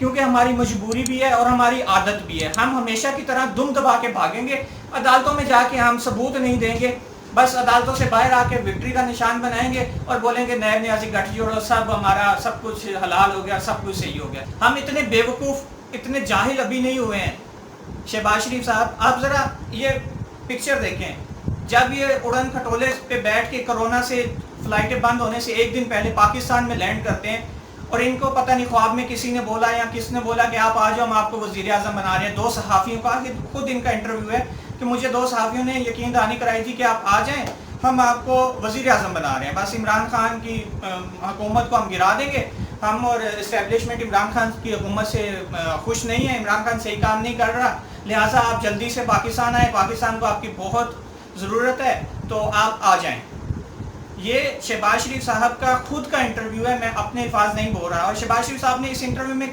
کیونکہ ہماری مجبوری بھی ہے اور ہماری عادت بھی ہے. ہم ہمیشہ کی طرح دم دبا کے بھاگیں گے, عدالتوں میں جا کے ہم ثبوت نہیں دیں گے, بس عدالتوں سے باہر آ کے وکٹری کا نشان بنائیں گے اور بولیں گے نیب نیازی گٹھ جوڑو, سب ہمارا سب کچھ حلال ہو گیا, سب کچھ صحیح ہو گیا. ہم اتنے بیوقوف, اتنے جاہل ابھی نہیں ہوئے ہیں. شہباز شریف صاحب, آپ ذرا یہ پکچر دیکھیں, جب یہ اڑن کھٹولے پہ بیٹھ کے کرونا سے فلائٹیں بند ہونے سے ایک دن پہلے پاکستان میں لینڈ کرتے ہیں, اور ان کو پتہ نہیں خواب میں کسی نے بولا یا کس نے بولا کہ آپ آ جاؤ, ہم آپ کو وزیر اعظم بنا رہے ہیں. 2 صحافیوں کا, خود ان کا انٹرویو ہے کہ مجھے 2 صحافیوں نے یقین دہانی کرائی تھی کہ آپ آ جائیں, ہم آپ کو وزیر اعظم بنا رہے ہیں, بس عمران خان کی حکومت کو ہم گرا دیں گے. ہم اور اسٹیبلشمنٹ عمران خان کی حکومت سے خوش نہیں ہے, عمران خان صحیح کام نہیں کر رہا, لہٰذا آپ جلدی سے پاکستان آئیں, پاکستان کو آپ کی بہت ضرورت ہے, تو آپ آ جائیں. یہ شہباز شریف صاحب کا خود کا انٹرویو ہے, میں اپنے الفاظ نہیں بول رہا. اور شہباز شریف صاحب نے اس انٹرویو میں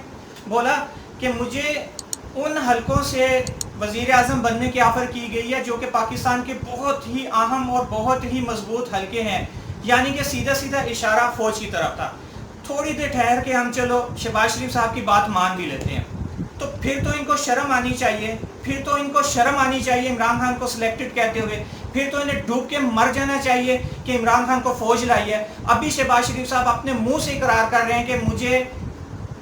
بولا کہ مجھے ان حلقوں سے وزیر اعظم بننے کی آفر کی گئی ہے جو کہ پاکستان کے بہت ہی اہم اور بہت ہی مضبوط حلقے ہیں, یعنی کہ سیدھا سیدھا اشارہ فوج کی طرف تھا. تھوڑی دیر ٹھہر کے ہم چلو شہباز شریف صاحب کی بات مان بھی لیتے ہیں, تو پھر تو ان کو شرم آنی چاہیے, پھر تو ان کو شرم آنی چاہیے عمران خان کو سلیکٹڈ کہتے ہوئے, پھر تو انہیں ڈوب کے مر جانا چاہیے کہ عمران خان کو فوج لائی ہے. ابھی شہباز شریف صاحب اپنے منہ سے اقرار کر رہے ہیں کہ مجھے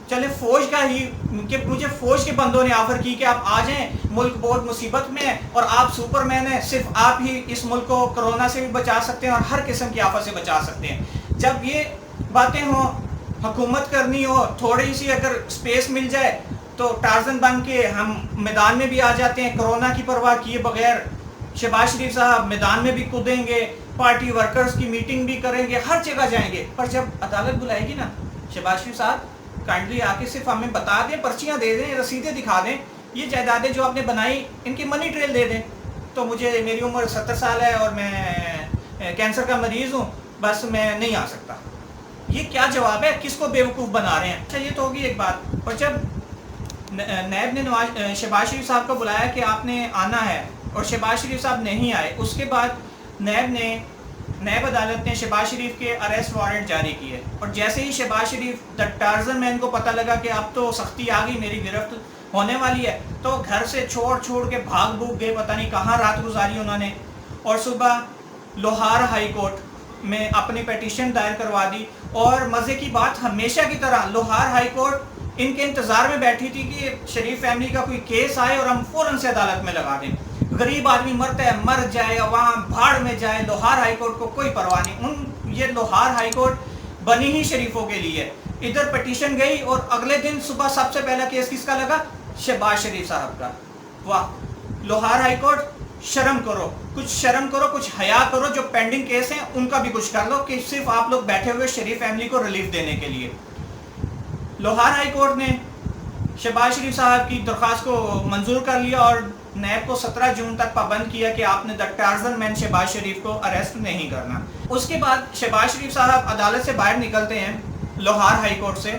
چلے فوج کا ہی, کہ مجھے فوج کے بندوں نے آفر کی کہ آپ آ جائیں, ملک بہت مصیبت میں ہے اور آپ سپر مین ہیں, صرف آپ ہی اس ملک کو کرونا سے بھی بچا سکتے ہیں اور ہر قسم کی آفت سے بچا سکتے ہیں. جب یہ باتیں ہوں, حکومت کرنی ہو, تھوڑی سی اگر اسپیس مل جائے تو ٹارزن بن کے ہم میدان میں بھی آ جاتے ہیں, کرونا کی پرواہ کیے بغیر. شہباز شریف صاحب میدان میں بھی کودیں گے, پارٹی ورکرز کی میٹنگ بھی کریں گے, ہر جگہ جائیں گے. پر جب عدالت بلائے گی نا, شہباز شریف صاحب کائنڈلی آ کے صرف ہمیں بتا دیں, پرچیاں دے دیں, رسیدیں دکھا دیں, یہ جائیدادیں جو آپ نے بنائی ان کی منی ٹریل دے دیں, تو مجھے, میری عمر 70 سال ہے اور میں کینسر کا مریض ہوں, بس میں نہیں آ سکتا. یہ کیا جواب ہے, کس کو بیوقوف بنا رہے ہیں؟ اچھا یہ تو ہوگی ایک بات. اور جب نیب نے شہباز شریف صاحب کو بلایا کہ آپ نے آنا ہے اور شہباز شریف صاحب نہیں آئے, اس کے بعد نیب عدالت نے شہباز شریف کے اریسٹ وارنٹ جاری کیے, اور جیسے ہی شہباز شریف دا ٹارزن مین کو پتہ لگا کہ اب تو سختی آ گئی, میری گرفت ہونے والی ہے, تو گھر سے چھوڑ کے بھاگ بھوگ گئے, پتہ نہیں کہاں رات گزاری انہوں نے, اور صبح لاہور ہائی کورٹ میں اپنی پیٹیشن دائر کروا دی. اور مزے کی بات, ہمیشہ کی طرح لاہور ہائی کورٹ ان کے انتظار میں بیٹھی تھی کہ شریف فیملی کا کوئی کیس آئے اور ہم فوراً سے عدالت میں لگا دیں. غریب آدمی مرتا ہے, مر جائے, عوام بھاڑ میں جائے, لاہور ہائی کورٹ کو کوئی پرواہ نہیں. یہ لاہور ہائی کورٹ بنی ہی شریفوں کے لیے. ادھر پٹیشن گئی اور اگلے دن صبح سب سے پہلا کیس کس کا لگا؟ شہباز شریف صاحب کا. واہ, لاہور ہائی کورٹ, شرم کرو, کچھ شرم کرو, کچھ حیا کرو. جو پینڈنگ کیس ہیں ان کا بھی کچھ کر لو, کہ صرف آپ لوگ بیٹھے ہوئے شریف فیملی کو ریلیف دینے کے لیے. لاہور ہائی کورٹ نے شہباز شریف صاحب کی درخواست کو منظور کر لیا اور نیب کو 17 جون تک پابند کیا کہ آپ نے دا ٹارزن مین شہباز شریف کو اریسٹ نہیں کرنا. اس کے بعد شہباز شریف صاحب عدالت سے باہر نکلتے ہیں, لاہور ہائی کورٹ سے.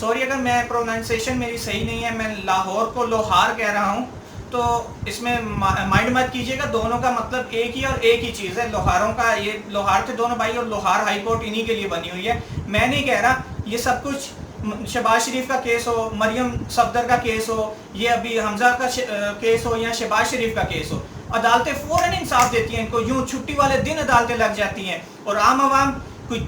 سوری اگر میں پروننسیشن میری صحیح نہیں ہے, میں لاہور کو لوہار کہہ رہا ہوں, تو اس میں مائنڈ مت کیجیے گا, دونوں کا مطلب ایک ہی اور ایک ہی چیز ہے. لوہاروں کا, یہ لوہار تھے دونوں بھائی, اور لوہار ہائی کورٹ انہی کے لیے بنی ہوئی ہے. میں نہیں کہہ رہا یہ سب کچھ شہباز شریف کا کیس ہو, مریم صفدر کا کیس ہو, یہ ابھی حمزہ کا کیس ہو, یا شہباز شریف کا کیس ہو, عدالتیں فوراً انصاف دیتی ہیں ان کو. یوں چھٹی والے دن عدالتیں لگ جاتی ہیں, اور عام عوام, کوئی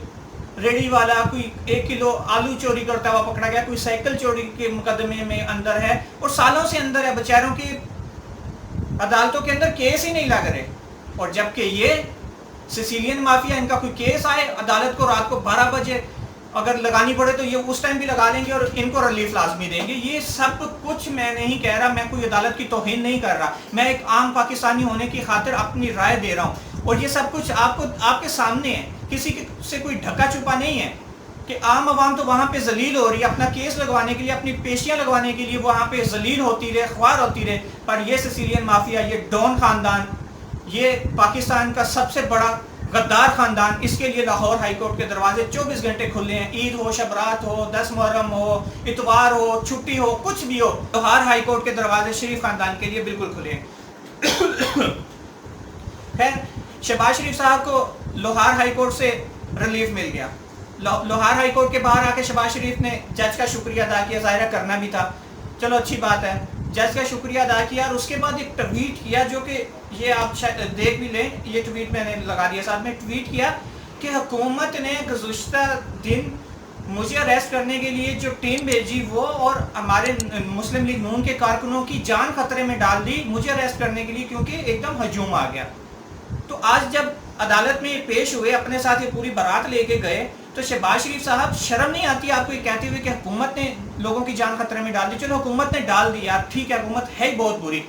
ریڑی والا کوئی 1 کلو آلو چوری کرتا ہوا پکڑا گیا, کوئی سائیکل چوری کے مقدمے میں اندر ہے, اور سالوں سے اندر ہے, بیچاروں کی عدالتوں کے اندر کیس ہی نہیں لگ رہے. اور جبکہ یہ سیسیلین مافیا, ان کا کوئی کیس آئے عدالت کو رات کو 12 بجے اگر لگانی پڑے تو یہ اس ٹائم بھی لگا لیں گے اور ان کو ریلیف لازمی دیں گے. یہ سب کچھ میں نہیں کہہ رہا, میں کوئی عدالت کی توہین نہیں کر رہا, میں ایک عام پاکستانی ہونے کی خاطر اپنی رائے دے رہا ہوں. اور یہ سب کچھ آپ کے سامنے ہے, کسی سے کوئی ڈھکا چھپا نہیں ہے, کہ عام عوام تو وہاں پہ ذلیل ہو رہی ہے, اپنا کیس لگوانے کے لیے, اپنی پیشیاں لگوانے کے لیے وہاں پہ ذلیل ہوتی رہے, خوار ہوتی رہے. پر یہ سیسیلین مافیا, یہ ڈون خاندان, یہ پاکستان کا سب سے بڑا غدار خاندان, اس کے لیے لاہور ہائی کورٹ کے دروازے 24 گھنٹے کھلے ہیں. عید ہو, شب رات ہو, 10 محرم ہو, اتوار ہو, چھٹی ہو, کچھ بھی ہو, لاہور ہائی کورٹ کے دروازے شریف خاندان کے لیے بالکل کھلے ہیں. خیر, شہباز شریف صاحب کو لاہور ہائی کورٹ سے ریلیف مل گیا. لاہور ہائی کورٹ کے باہر آ کے شہباز شریف نے جج کا شکریہ ادا کیا، ظاہرہ کرنا بھی تھا، چلو اچھی بات ہے، جج کا شکریہ ادا کیا، اور اس کے بعد ایک ٹویٹ کیا جو کہ یہ آپ شاید دیکھ بھی لیں، یہ ٹویٹ میں نے لگا دیا ساتھ میں، ٹویٹ کیا کہ حکومت نے گزشتہ دن مجھے اریسٹ کرنے کے لیے جو ٹیم بھیجی وہ اور ہمارے مسلم لیگ نون کے کارکنوں کی جان خطرے میں ڈال دی مجھے اریسٹ کرنے کے لیے، کیونکہ ایک دم ہجوم آ گیا۔ تو آج جب عدالت میں پیش ہوئے، اپنے ساتھ یہ پوری بارات لے کے گئے، تو شہباز شریف صاحب شرم نہیں آتی آپ کو یہ کہتے ہوئے کہ حکومت نے لوگوں کی جان خطرے میں ڈال دی؟ چلو حکومت نے ڈال دی یار، ٹھیک ہے، حکومت ہے ہی بہت بری،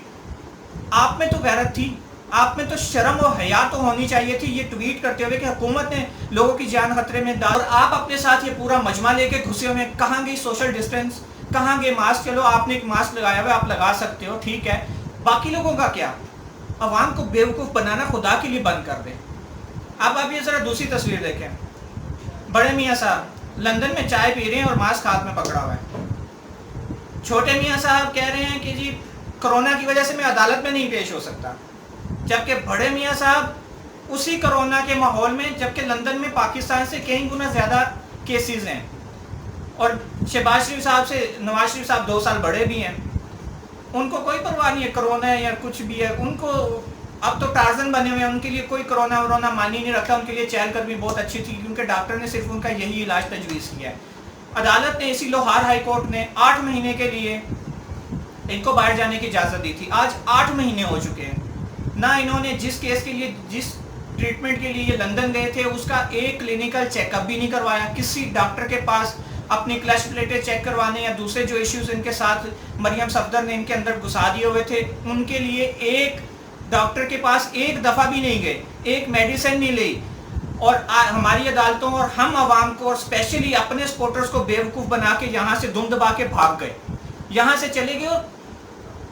آپ میں تو غیرت تھی، آپ میں تو شرم و حیا تو ہونی چاہیے تھی یہ ٹویٹ کرتے ہوئے کہ حکومت نے لوگوں کی جان خطرے میں ڈال، اور آپ اپنے ساتھ یہ پورا مجمع لے کے گھسے ہوئے، کہاں گئی سوشل ڈسٹینس، کہاں گئے ماسک؟ چلو آپ نے ایک ماسک لگایا ہوا ہے، آپ لگا سکتے ہو، ٹھیک ہے، باقی لوگوں کا کیا؟ عوام کو بیوقوف بنانا خدا کے لیے بند کر دیں۔ اب آپ یہ ذرا دوسری تصویر دیکھیں، بڑے میاں صاحب لندن میں چائے پی رہے ہیں اور ماسک ہاتھ میں پکڑا ہوا ہے، چھوٹے میاں صاحب کہہ رہے ہیں کہ جی کرونا کی وجہ سے میں عدالت میں نہیں پیش ہو سکتا، جبکہ بڑے میاں صاحب اسی کرونا کے ماحول میں، جبکہ لندن میں پاکستان سے کئی گنا زیادہ کیسز ہیں، اور شہباز شریف صاحب سے نواز شریف صاحب 2 سال بڑے بھی ہیں، ان کو کوئی پرواہ نہیں ہے کرونا ہے یا کچھ بھی ہے، ان کو اب تو ٹارزن بنے ہوئے ہیں، ان کے لیے کوئی کرونا ورونا مانی نہیں رکھتا، ان کے لیے چہل قدمی بہت اچھی تھی کیونکہ ڈاکٹر نے صرف ان کا یہی علاج تجویز کیا ہے۔ عدالت نے اسی لاہور ہائی کورٹ نے 8 مہینے کے لیے ان کو باہر جانے کی اجازت دی تھی، آج 8 مہینے ہو چکے ہیں، نہ انہوں نے جس کیس کے لیے، جس ٹریٹمنٹ کے لیے یہ لندن گئے تھے اس کا ایک کلینکل چیک اپ بھی نہیں کروایا، کسی ڈاکٹر کے پاس اپنی کلچ پلیٹیں چیک کروانے یا دوسرے جو ایشوز ان کے ساتھ مریم صفدر نے ان کے اندر گھسا دیے ہوئے تھے، ان کے لیے ایک ڈاکٹر کے پاس ایک دفعہ بھی نہیں گئے، ایک میڈیسن نہیں لی، اور ہماری عدالتوں اور ہم عوام کو اور اسپیشلی اپنے سپورٹرز کو بیوقوف بنا کے یہاں سے دم دبا کے بھاگ گئے، یہاں سے چلے گئے۔ اور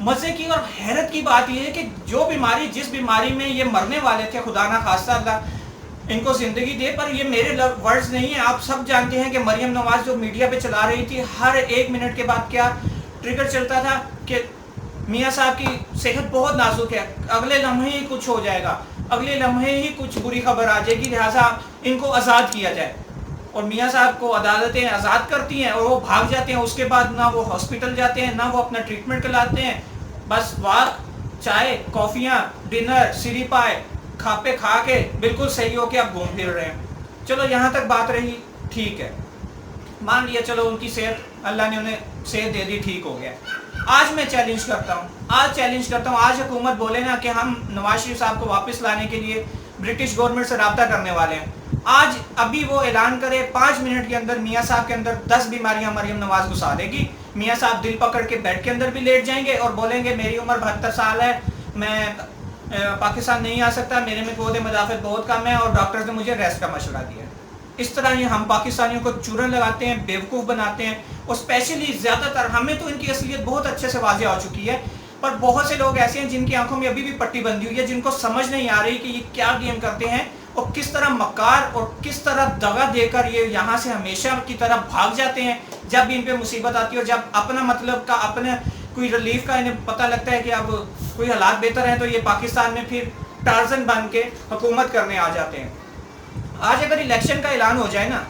مزے کی اور حیرت کی بات یہ ہے کہ جو بیماری، جس بیماری میں یہ مرنے والے تھے، خدا نہ خواستہ اللہ ان کو زندگی دے، پر یہ میرے ورڈز نہیں ہیں، آپ سب جانتے ہیں کہ مریم نواز جو میڈیا پہ چلا رہی تھی، ہر 1 منٹ کے بعد کیا ٹریگر چلتا تھا کہ میاں صاحب کی صحت بہت نازک ہے، اگلے لمحے ہی کچھ ہو جائے گا، اگلے لمحے ہی کچھ بری خبر آ جائے گی، لہٰذا ان کو آزاد کیا جائے، اور میاں صاحب کو عدالتیں آزاد کرتی ہیں اور وہ بھاگ جاتے ہیں، اس کے بعد نہ وہ ہاسپٹل جاتے ہیں نہ وہ اپنا ٹریٹمنٹ کراتے ہیں، بس واک، چائے، کافیاں، ڈنر، سری پائے کھاپے کھا کے بالکل صحیح ہو کے اب گھوم پھر رہے ہیں۔ چلو یہاں تک بات رہی، ٹھیک ہے، مان لیا، چلو ان کی صحت، اللہ نے انہیں صحت دے دی، ٹھیک ہو گیا۔ آج میں چیلنج کرتا ہوں، آج حکومت بولے نا کہ ہم نواز شریف صاحب کو واپس لانے کے لیے برٹش گورنمنٹ سے رابطہ کرنے والے ہیں، آج ابھی وہ اعلان کرے 5 منٹ کے اندر میاں صاحب کے اندر 10 بیماریاں مریم نواز گھسا دے گی، میاں صاحب دل پکڑ کے بیڈ کے اندر بھی لیٹ جائیں گے اور بولیں گے میری عمر 72 سال ہے، میں پاکستان نہیں آ سکتا، میرے میں قوت مدافعت بہت کم ہے اور ڈاکٹرز نے مجھے ریسٹ کا مشورہ دیا ہے۔ اس طرح یہ ہم پاکستانیوں کو چورن لگاتے ہیں، بیوقوف بناتے ہیں، اور اسپیشلی زیادہ تر ہمیں تو ان کی اصلیت بہت اچھے سے واضح ہو چکی ہے، پر بہت سے لوگ ایسے ہیں جن کی آنکھوں میں ابھی بھی پٹی بندھی ہوئی ہے، جن کو سمجھ نہیں آ رہی کہ یہ کیا گیم کرتے ہیں اور کس طرح مکار اور کس طرح دغا دے کر یہ یہاں سے ہمیشہ کی طرح بھاگ جاتے ہیں جب بھی ان پہ مصیبت آتی ہے، اور جب اپنا مطلب کا، اپنے کوئی ریلیف کا انہیں پتہ لگتا ہے کہ اب کوئی حالات بہتر ہیں، تو یہ پاکستان میں پھر ٹارزن بن کے حکومت کرنے آ جاتے ہیں۔ آج اگر الیکشن کا اعلان ہو جائے نا،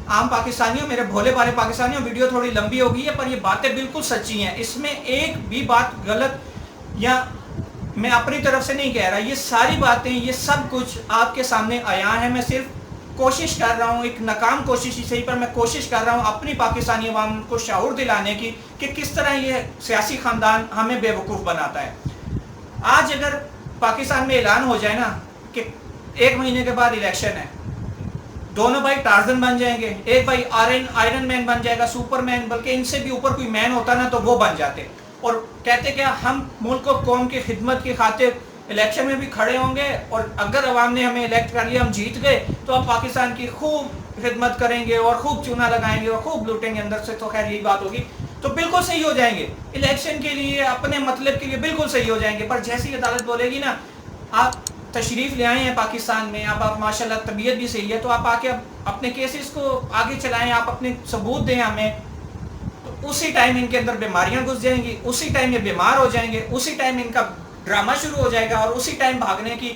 عام پاکستانیوں، میرے بھولے بھالے پاکستانیوں، ویڈیو تھوڑی لمبی ہو گئی ہے پر یہ باتیں بالکل سچی ہیں، اس میں ایک بھی بات غلط یا میں اپنی طرف سے نہیں کہہ رہا، یہ ساری باتیں، یہ سب کچھ آپ کے سامنے آیا ہے، میں صرف کوشش کر رہا ہوں، ایک ناکام کوشش ہی صحیح پر میں کوشش کر رہا ہوں اپنی پاکستانی عوام کو شعور دلانے کی کہ کس طرح یہ سیاسی خاندان ہمیں بے وقوف بناتا ہے۔ آج اگر پاکستان میں اعلان ہو جائے نا کہ 1 مہینے کے بعد الیکشن ہے، دونوں بھائی ٹارزن بن جائیں گے، ایک بھائی آئرن مین بن جائے گا، سپر مین، بلکہ ان سے بھی اوپر کوئی مین ہوتا نا تو وہ بن جاتے اور کہتے کہ ہم ملک و قوم کی خدمت کی خاطر الیکشن میں بھی کھڑے ہوں گے، اور اگر عوام نے ہمیں الیکٹ کر لیا، ہم جیت گئے تو ہم پاکستان کی خوب خدمت کریں گے اور خوب چونا لگائیں گے اور خوب لوٹیں گے اندر سے، تو خیر یہی بات ہوگی، تو بالکل صحیح ہو جائیں گے الیکشن کے لیے، اپنے مطلب کے لیے بالکل صحیح ہو جائیں گے۔ پر جیسی عدالت بولے گی نا آپ تشریف لے آئے ہیں پاکستان میں، اب آپ ماشاءاللہ طبیعت بھی صحیح ہے تو آپ آ کے اپنے کیسز کو آگے چلائیں، آپ اپنے ثبوت دیں ہمیں، تو اسی ٹائم ان کے اندر بیماریاں گھس جائیں گی، اسی ٹائم یہ بیمار ہو جائیں گے، اسی ٹائم ان کا ڈرامہ شروع ہو جائے گا اور اسی ٹائم بھاگنے کی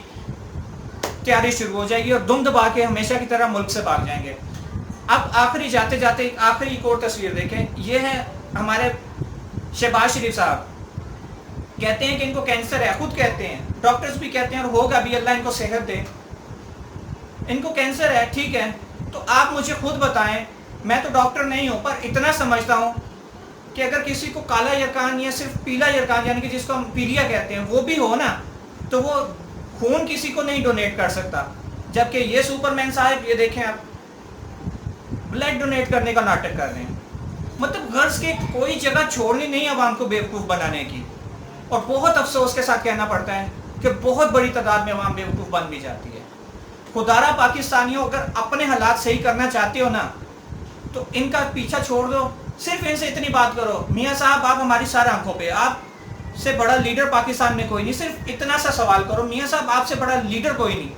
تیاری شروع ہو جائے گی اور دم دبا کے ہمیشہ کی طرح ملک سے بھاگ جائیں گے۔ اب آخری جاتے جاتے آخری ایک اور تصویر دیکھیں، یہ ہے ہمارے شہباز شریف صاحب، کہتے ہیں کہ ان کو کینسر ہے، خود کہتے ہیں، ڈاکٹرز بھی کہتے ہیں اور ہوگا بھی، اللہ ان کو صحت دے، ان کو کینسر ہے، ٹھیک ہے، تو آپ مجھے خود بتائیں، میں تو ڈاکٹر نہیں ہوں پر اتنا سمجھتا ہوں کہ اگر کسی کو کالا یرکان یا صرف پیلا یرکان یعنی کہ جس کو ہم پیلیا کہتے ہیں وہ بھی ہو نا، تو وہ خون کسی کو نہیں ڈونیٹ کر سکتا، جبکہ یہ سپر مین صاحب یہ دیکھیں آپ بلڈ ڈونیٹ کرنے کا ناٹک کر رہے ہیں۔ مطلب غرض کے کوئی جگہ چھوڑنی نہیں عوام کو بیوقوف بنانے کی، اور بہت افسوس کے ساتھ کہنا پڑتا ہے کہ بہت بڑی تعداد میں عوام بیوقوف بن بھی جاتی ہے۔ خدارہ پاکستانیوں اگر اپنے حالات صحیح کرنا چاہتے ہو نا تو ان کا پیچھا چھوڑ دو، صرف ان سے اتنی بات کرو، میاں صاحب آپ ہماری سارے آنکھوں پہ، آپ سے بڑا لیڈر پاکستان میں کوئی نہیں، صرف اتنا سا سوال کرو، میاں صاحب آپ سے بڑا لیڈر کوئی نہیں،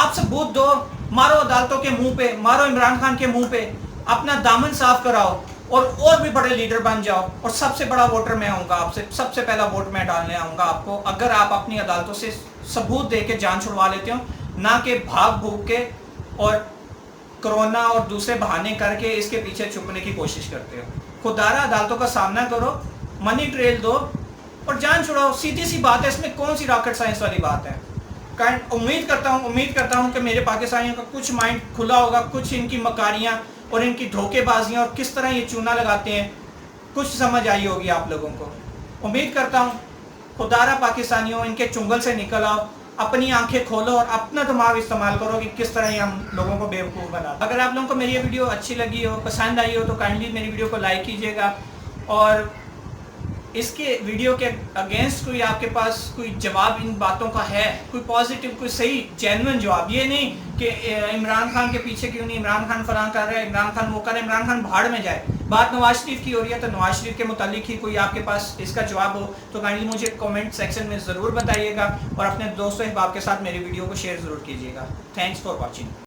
آپ ثبوت دو، مارو عدالتوں کے منہ پہ، مارو عمران خان کے منہ پہ، اپنا دامن صاف کراؤ اور بھی بڑے لیڈر بن جاؤ، اور سب سے بڑا ووٹر میں آؤں گا آپ سے، سب سے پہلا ووٹ میں ڈالنے آؤں گا آپ کو، اگر آپ اپنی عدالتوں سے ثبوت دے کے جان چھڑوا لیتے ہو، نہ کہ بھاگ بھوک کے اور کرونا اور دوسرے بہانے کر کے اس کے پیچھے چھپنے کی کوشش کرتے ہو۔ خوددارہ عدالتوں کا سامنا کرو، منی ٹریل دو اور جان چھڑاؤ، سیدھی سی بات ہے، اس میں کون سی راکٹ سائنس والی بات ہے۔ امید کرتا ہوں کہ میرے پاکستانیوں کا کچھ مائنڈ کھلا ہوگا، کچھ ان کی مکاریاں اور ان کی دھوکے بازیاں اور کس طرح یہ چونا لگاتے ہیں کچھ سمجھ آئی ہوگی آپ لوگوں کو۔ امید کرتا ہوں خدارہ پاکستانیوں ان کے چنگل سے نکل آؤ، اپنی آنکھیں کھولو اور اپنا دماغ استعمال کرو کہ کس طرح یہ ہم لوگوں کو بیوقوف بنا۔ اگر آپ لوگوں کو میری یہ ویڈیو اچھی لگی ہو، پسند آئی ہو تو کائنڈلی میری ویڈیو کو لائک کیجیے گا، اور اس کے ویڈیو کے اگینسٹ کوئی آپ کے پاس کوئی جواب ان باتوں کا ہے، کوئی پازیٹیو، کوئی صحیح جینوئن جواب، یہ نہیں کہ عمران خان کے پیچھے کیوں نہیں، عمران خان فلاں کر رہا ہے، عمران خان وہ کر رہا ہے، عمران خان بھاڑ میں جائے، بات نواز شریف کی ہو رہی ہے تو نواز شریف کے متعلق ہی کوئی آپ کے پاس اس کا جواب ہو تو کائنڈلی مجھے کامنٹ سیکشن میں ضرور بتائیے گا، اور اپنے دوستوں احباب کے ساتھ میری ویڈیو کو شیئر ضرور کیجیے گا۔ Thanks for watching.